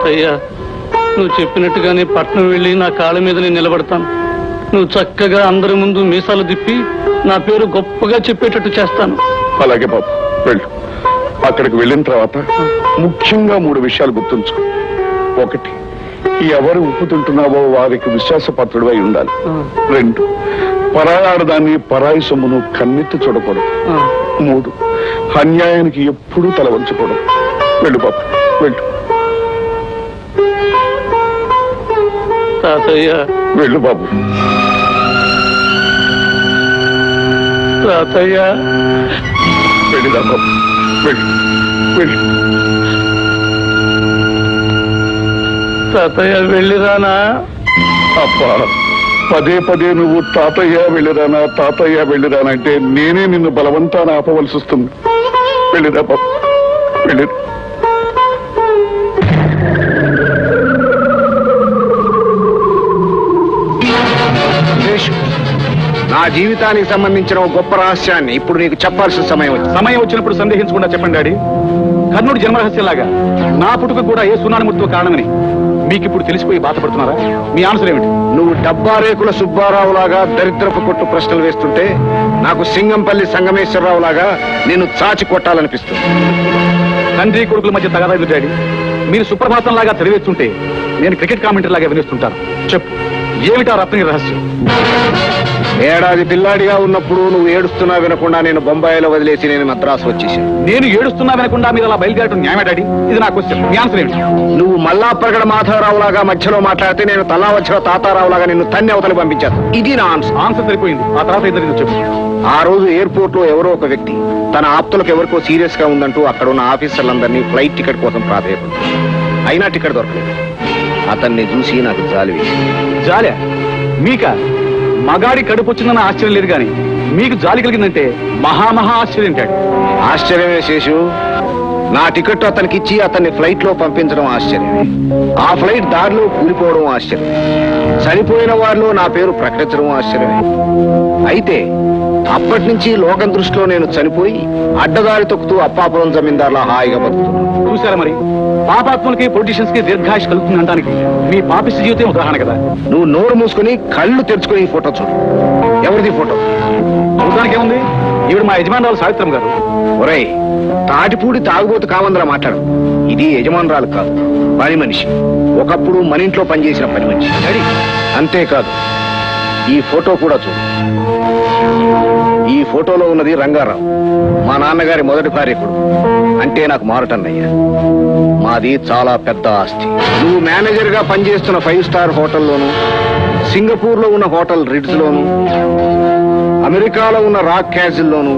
తాతయ్య, నువ్వు చెప్పినట్టుగానే పట్నం వెళ్ళి నా కాళ్ళ మీద నేను నిలబడతాను. నువ్వు చక్కగా అందరి ముందు మీసాలు తిప్పి నా పేరు గొప్పగా చెప్పేటట్టు చేస్తాను. అలాగే బాబు, వెళ్ళు. అక్కడికి వెళ్ళిన తర్వాత ముఖ్యంగా 3 విషయాలు గుర్తుంచుకో. 1, ఎవరు ఉప్పు తింటున్నావో వారికి విశ్వాసపాత్రుడు అయి ఉండాలి. 2, పరాయి ఆడదాన్ని పరాయి సొమ్మును కన్నెత్తి చూడకూడదు. 3, అన్యాయానికి ఎప్పుడూ తల వంచకూడదు. వెళ్ళు బాబు, వెళ్ళు. తాతయ్య, వెళ్ళు బాబు. తాతయ్య, వెళ్ళిదా బాబు, వెళ్ళు, వెళ్ళు. తాతయ్య వెళ్ళిరానా? అబ్బా, పదే పదే నువ్వు తాతయ్య వెళ్ళిరానా తాతయ్య వెళ్ళిరానా అంటే నేనే నిన్ను బలవంతాన ఆపవలసి వస్తుంది. వెళ్ళిరా బాబు, వెళ్ళిరా. నా జీవితానికి సంబంధించిన ఒక గొప్ప రహస్యాన్ని ఇప్పుడు నీకు చెప్పాల్సిన సమయం వచ్చినప్పుడు సందేహించకుండా చెప్పండి డాడీ. కర్ణుడి జన్మరహస్యంలాగా నా పుట్టుక కూడా ఏ సునానుమూర్తితో కారణమని మీకు ఇప్పుడు తెలిసిపోయి బాధపడుతున్నారా? మీ ఆన్సర్ ఏమిటి? నువ్వు డబ్బారేకుల సుబ్బారావు లాగా దరిద్రపు కొట్టు ప్రశ్నలు వేస్తుంటే నాకు సింగంపల్లి సంగమేశ్వరరావు లాగా నేను చాచి కొట్టాలనిపిస్తుంది. తండ్రి కొడుకుల మధ్య తగాదా డాడీ. మీరు సుప్రభాతం లాగా తెలివేస్తుంటే నేను క్రికెట్ కామెంటరీ లాగా వినిస్తుంటాను. చెప్పు, ఏమిటా రత్న రహస్యం? ఏడాది పిల్లాడిగా ఉన్నప్పుడు నువ్వు ఏడుస్తున్నా వినకుండా నేను బొంబాయిలో వదిలేసి నేను మద్రాసు వచ్చేసాను. నేను ఏడుస్తున్నా వినకుండా మీరు అలా బయలుదేరటం న్యాయమే డాడీ? ఇది నా క్వశ్చన్. మీ ఆన్సర్ ఏమిటి? నువ్వు మల్లాప్రగడ మాధవరావు లాగా మధ్యలో మాట్లాడితే నేను తల్లావచ్చిన తాతారావు లాగా నిన్ను తన్ని అవతలి పంపించాను. ఇది నా ఆన్సర్. ఆన్సర్ సరిపోయింది. ఆ తర్వాత ఇద్దరు చెప్పు. ఆ రోజు ఎయిర్పోర్ట్ లో ఎవరో ఒక వ్యక్తి తన ఆప్తులకు ఎవరికో సీరియస్ గా ఉందంటూ అక్కడ ఉన్న ఆఫీసర్లందరినీ ఫ్లైట్ టికెట్ కోసం ప్రాధాన్యపడ్డారు. అయినా టికెట్ దొరకలేదు. అతన్ని చూసి నాకు జాలి వేసింది. జాలి మీకా? మగాడి కడుపు వచ్చిందన్న ఆశ్చర్యం లేదు కానీ మీకు జాలి కలిగిందంటే మహా ఆశ్చర్యం. ఆశ్చర్యమే శేషు. నా టికెట్ అతనికి ఇచ్చి అతన్ని ఫ్లైట్ లో పంపించడం ఆశ్చర్యమే. ఆ ఫ్లైట్ దారిలో కూలిపోవడం ఆశ్చర్యమే. చనిపోయిన వారిలో నా పేరు ప్రకటించడం ఆశ్చర్యమే. అయితే అప్పటి నుంచి లోకం దృష్టిలో నేను చనిపోయి అడ్డదారి తొక్కుతూ అప్పాపురం జమీందార్లా హాయిగా బతుకుతున్నాను. చూసారా మరి, పాపాత్మలకి పొలిటీషియన్స్ కి దీర్ఘాయుష్ కలుగుతుంది అనడానికి మీ పాపిష్టి జీవితం ఉదాహరణ కదా. నువ్వు నోరు మూసుకుని కళ్ళు తెరుచుకుని ఈ ఫోటో చూడు. ఎవరిది ఫోటో? చూడడానికి ఏముంది? ఈవిడ మా యజమానురాలు సావిత్రం గారు. ఒరేయ్, తాటిపూడి తాగుబోతు కావందరా మాట్లాడు. ఇది యజమానురాలు కాదు, పని మనిషి. ఒకప్పుడు మన ఇంట్లో పనిచేసిన పని మనిషి. అంతేకాదు, ఈ ఫోటో కూడా చూడు. ఈ ఫోటోలో ఉన్నది రంగారావు, మా నాన్నగారి మొదటి భార్యకుడు. అంటే నాకు మారటన్నయ్య. మాది చాలా పెద్ద ఆస్తి. నువ్వు మేనేజర్ గా పనిచేస్తున్న 5 స్టార్ హోటల్లోను, సింగపూర్ లో ఉన్న హోటల్ రిడ్స్ లోను, అమెరికాలో ఉన్న రాక్ క్యాజిల్ లోను,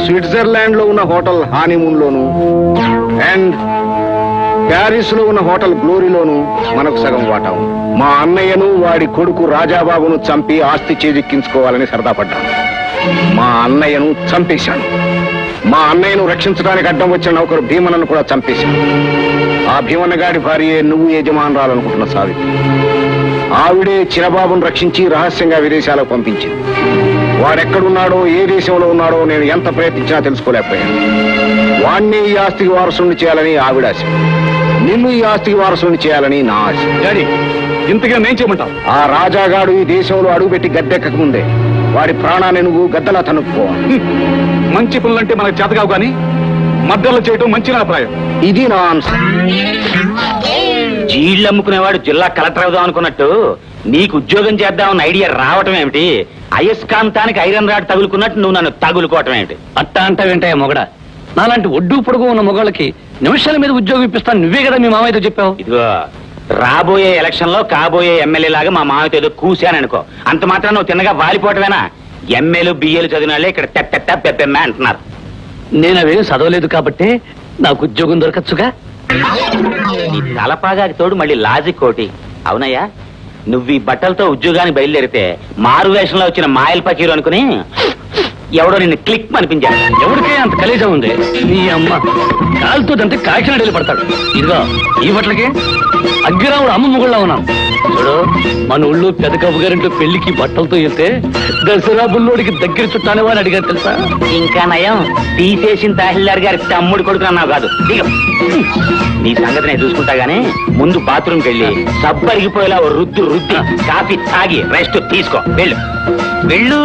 స్విట్జర్లాండ్ లో ఉన్న hotel honeymoon loan, and Paris లో ఉన్న హోటల్ గ్లోరీలోను మనకు సగం వాటా ఉంది. మా అన్నయ్యను వాడి కొడుకు రాజాబాబును చంపి ఆస్తి చేజిక్కించుకోవాలని సరదా పడ్డాను. మా అన్నయ్యను చంపేశాను. మా అన్నయ్యను రక్షించడానికి అడ్డం వచ్చిన నౌకరు భీమన్నను కూడా చంపేశాను. ఆ భీమన్న గారి భార్యే నువ్వు యజమానురాలనుకుంటున్న సావిత్రి. ఆవిడే చిరబాబును రక్షించి రహస్యంగా విదేశాలకు పంపించింది. వాడెక్కడున్నాడో, ఏ దేశంలో ఉన్నాడో నేను ఎంత ప్రయత్నించినా తెలుసుకోలేకపోయాను. వాణ్ణి ఈ ఆస్తికి వారసుని చేయాలని ఆవిడ ఆశ. నిన్ను ఈ ఆస్తికి వారసుని చేయాలని నా ఆశ. డాడీ, ఇంతగా నేను చేయమంటావు? ఆ రాజాగాడు ఈ దేశంలో అడుగుపెట్టి గద్దెక్కక ముందే వాడి ప్రాణాన్ని నువ్వు గద్దలా తనుక్కోవాలి. మంచి పనులంటే మనకు చేతకావు కానీ మద్దలు చేయటం మంచి అభిప్రాయం. ఇది నా ఆన్సర్. జీళ్ళు అమ్ముకునేవాడు జిల్లా కలెక్టర్ అవుదాం అనుకున్నట్టు నీకు ఉద్యోగం చేద్దామన్న ఐడియా రావటం ఏమిటి? అయస్కాంతానికి ఐరన్ రాడ్ తగులుకున్నట్టు నువ్వు నన్ను తగులుకోవటం ఏమిటి? అట్టా అంటావేంటయ్యా మొగడ? నాలాంటి ఒడ్డు పొడుగు ఉన్న మొగాళ్ళకి నిమిషాల మీద ఉద్యోగం ఇప్పిస్తాను నువ్వే కదా మీ మామయ్యతో చెప్పావు. ఇదిగో, రాబోయే ఎలక్షన్ లో కాబోయే ఎమ్మెల్యే లాగా మా మామయ్యతో ఏదో కూశాననుకో, అంత మాత్రం నువ్వు తిన్నగా వాలిపోవటమేనా? ఎమ్మెల్యేలు బిఏలు చదివిన వాళ్ళే ఇక్కడ తెట్ట పెద్దమ్మ అంటున్నారు. నేను అవేం చదవలేదు కాబట్టి నాకు ఉద్యోగం దొరకచ్చుగా. ఈ తలపాగాకి తోడు మళ్ళీ లాజిక్ కోటి. అవునయ్యా, నువ్వు ఈ బట్టలతో ఉద్యోగానికి బయలుదేరితే మారు వేషంలో వచ్చిన మాయల్ పకీరు అనుకుని ఎవడో నిన్ను క్లిక్ అనిపించాడు. ఎవరికే అంత కలీజం ఉంది నీ అమ్మ కాలుతో దంతే కాకినాడ వెళ్ళి పడతాడు. ఇదిగో ఈ బట్టలకి అగ్గిరాముడు అమ్మ ముగుళ్ళ ఉన్నాం చూడు. మన ఊళ్ళో పెదకబ్బు గారింట్లో పెళ్లికి బట్టలతో వెళ్తే దసరా బుల్లోడికి దగ్గర చుట్టానేవా అని అడిగారు తెలుసా. ఇంకా నయం తీసేసిన తహసీల్దార్ గారి తమ్ముడు కొడుకు అన్నావు కాదు. దిగు. నీ సంగతి నేను చూసుకుంటా గానీ ముందు బాత్రూమ్కి వెళ్ళి సబ్బు అరిగిపోయేలా ఓ రుద్దు రుద్ది కాఫీ తాగి రెస్ట్ తీసుకో. వెళ్ళు వెళ్ళు.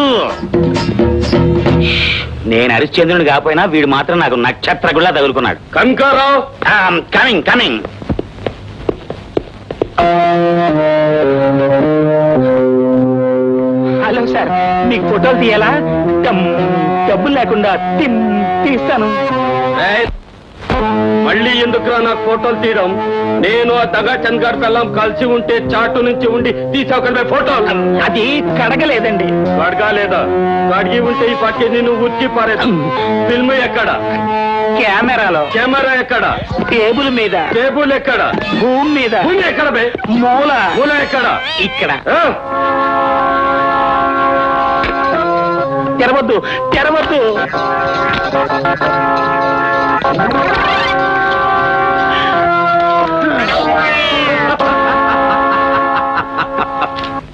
నేను హరిశ్చంద్రుని కాకపోయినా వీడు మాత్రం నాకు నక్షత్రగుళ్ళ తగులుకున్నాడు. Kanakarao coming coming. Hello sir, మీకు ఫోటోలు తీయాలా? డబ్బులు లేకుండా తీస్తాను. మళ్ళీ ఎందుకురా నాకు ఫోటోలు తీయడం? నేను ఆ దగా చంద్ గారి పిల్లం కలిసి ఉంటే చాటు నుంచి ఉండి తీసావు ఫోటోలు. అది కడగలేదండి. కడగాలేదా? కడిగి ఉంటే ఈ పట్టి నేను ఉతికి పారేదా. ఫిల్మ్ ఎక్కడ? కెమెరాలో. కెమెరా ఎక్కడ? టేబుల్ మీద. టేబుల్ ఎక్కడ? భూమి మీద. భూమి ఎక్కడ బే? మూల. మూల ఎక్కడ? ఇక్కడ. ఆ? తెరవద్దు తెరవద్దు.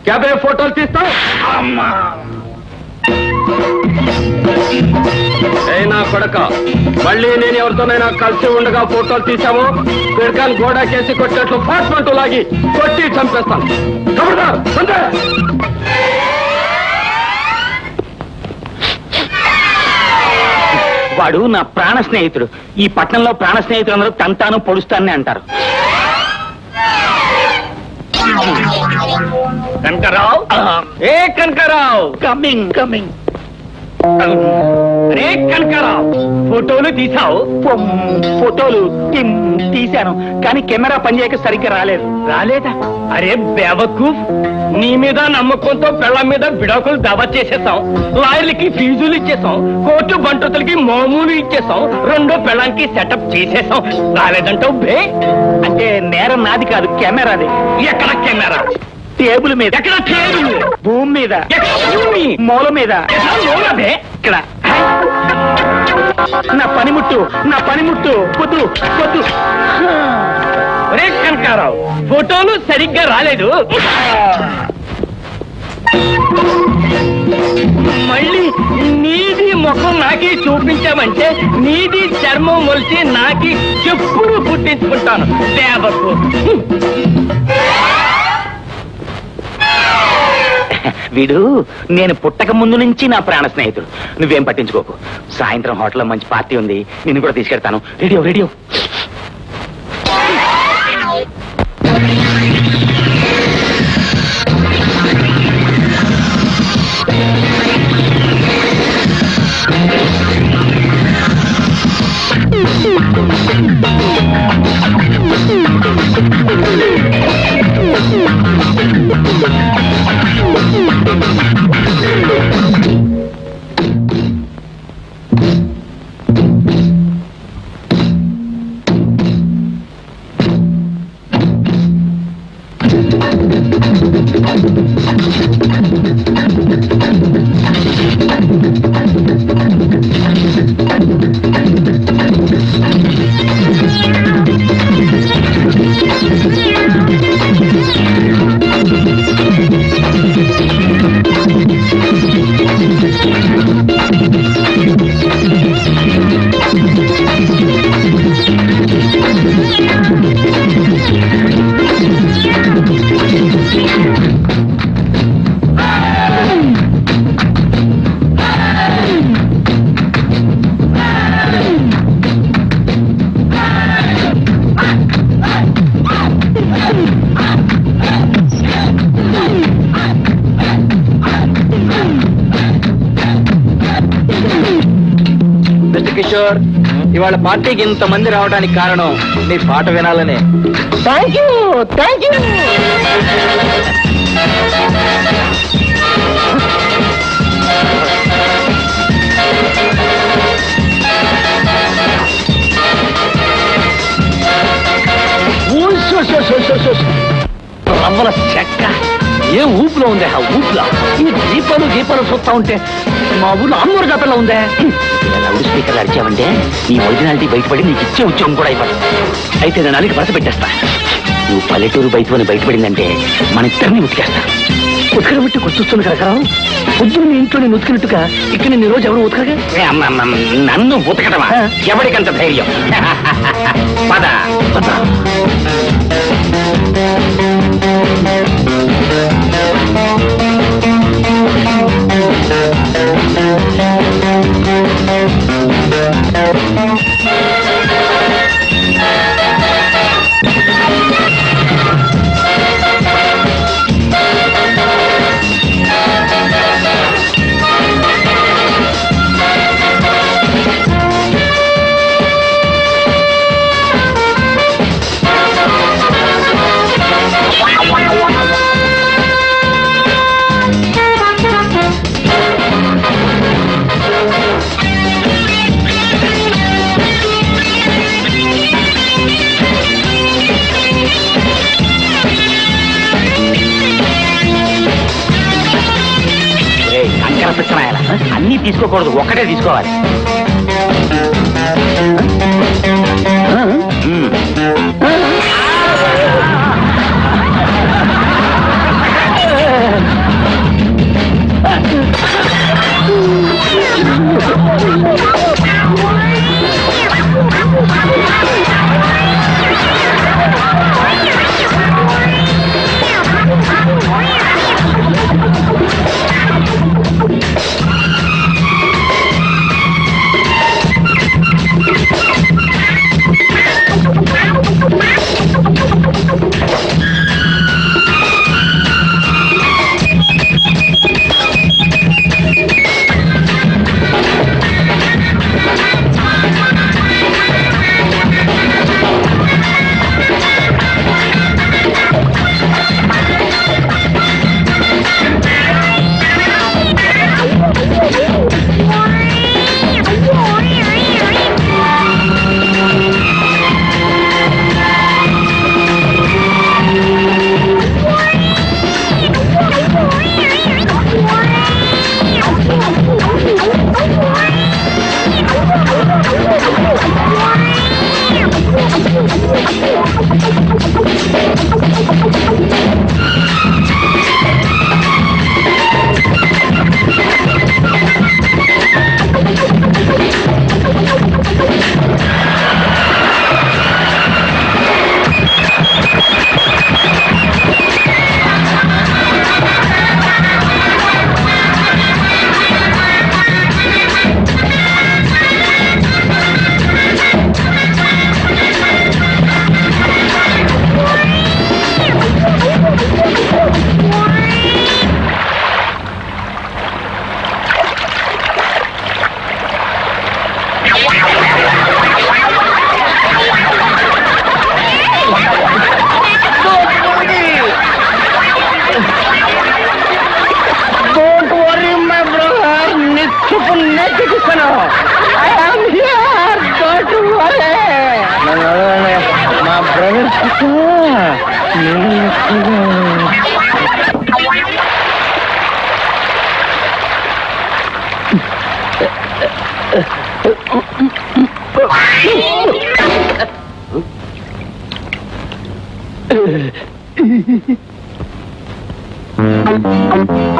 క్యాబే ఫోటోలు తీస్తావు? అమ్మా ఏ నా కొడక, మళ్ళీ నేను ఎవరితోనైనా కలిసి ఉండగా ఫోటోలు తీసాము పిడకాలు గోడా కేసి కొట్టినట్లు ఫాస్ట్మెంట్ లాగి కొట్టి చంపేస్తాను. ఖబర్దార్, సంజయ్. వాడు నా ప్రాణ స్నేహితుడు. ఈ పట్టణంలో ప్రాణ స్నేహితులు అందరూ తంతాను పొడుస్తానని అంటారు. కనకరావు, ఏ కనకరావు, కమింగ్ కమింగ్. రే కనకరావు, ఫోటోలు తీసావు? ఫోటోలు తీశాను, కానీ కెమెరా పనిచేయక సరిగ్గా రాలేదు. రాలేదా? అరే బేవకు, నీ మీద నమ్మకంతో పిల్లల మీద విడాకులు దావా చేసేసాం, లాయర్లకి ఫీజులు ఇచ్చేసాం, కోర్టు బంటుతులకి మామూలు ఇచ్చేసాం, రెండో పిల్లలకి సెటప్ చేసేసాం. రాలేదంటావు బే? అంటే నేరం నాది కాదు, కెమెరాది. ఎక్కడ కెమెరా? టేబుల్ మీద. ఎక్కడ టేబుల్? భూమి మీద. ఎక్కడ భూమి? మూల మీద. ఎక్కడ మూల బే? ఇక్కడ. నా పనిముట్టు, నా పనిముట్టు. వద్దు వద్దు. రే కనకారావు, ఫోటోలు సరిగ్గా రాలేదు. మళ్ళీ నీది ముఖం నాకి చూపించామంటే నీది చర్మం మొలిచి నాకి చెప్పుడు పుట్టించుకుంటాను. దేవకు వీడు నేను పుట్టక ముందు నుంచి నా ప్రాణ స్నేహితుడు. నువ్వేం పట్టించుకోకు. సాయంత్రం హోటల్లో మంచి పార్టీ ఉంది, నిన్ను కూడా తీసుకెళ్తాను. Ready ready. కిషోర్, ఇవాళ పార్టీకి ఇంతమంది రావడానికి కారణం నీ పాట వినాలనే. Thank you thank you. రవ్వల చెక్క ఏ ఊపులో ఉందే ఆ ఊపులా ఈ దీపాలు చూస్తా ఉంటే మా ఊళ్ళో అమ్మూరు జాతరలో ఉందే. ఇలా లౌడ్ స్పీకర్లు అరిచావంటే నీ ఒరిజినాలిటీ బయటపడి నీకు ఇచ్చే ఉద్యోగం కూడా ఇవ్వదు. అయితే నేను అలికి బరస పెట్టేస్తా. నువ్వు పల్లెటూరు బయటపడిందంటే మన ఇద్దరిని ఉతికేస్తా. ఉతకర పెట్టి కొట్టుస్తుంది కరకరావు. పొద్దున్న మీ ఇంట్లో నేను ఉతికినట్టుగా ఇక్కడ నేను రోజు ఎవరు ఉతకగా. నన్ను ఉతకటమా? ఎవరికంత ధైర్యం? పద పద. అన్నీ తీసుకోకూడదు, ఒక్కటే తీసుకోవాలి.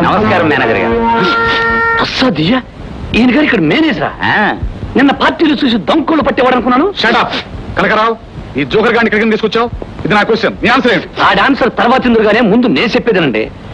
నమస్కారం మేనేజర్ గారు. అస్సాదియ్య ఈయన గారు ఇక్కడ మేనేజరా? నిన్న పార్టీలు చూసి దంకులు పట్టేవాడు. షటప్ కనకరావు, ఈ జోకర్ గారిని ఇక్కడికి తీసుకొచ్చావు? ఇది నా క్వశ్చన్, నీ ఆన్సర్ ఏంటి? ఆ ఆన్సర్ తర్వాత గానే ముందు నేను చెప్పేదేనండి.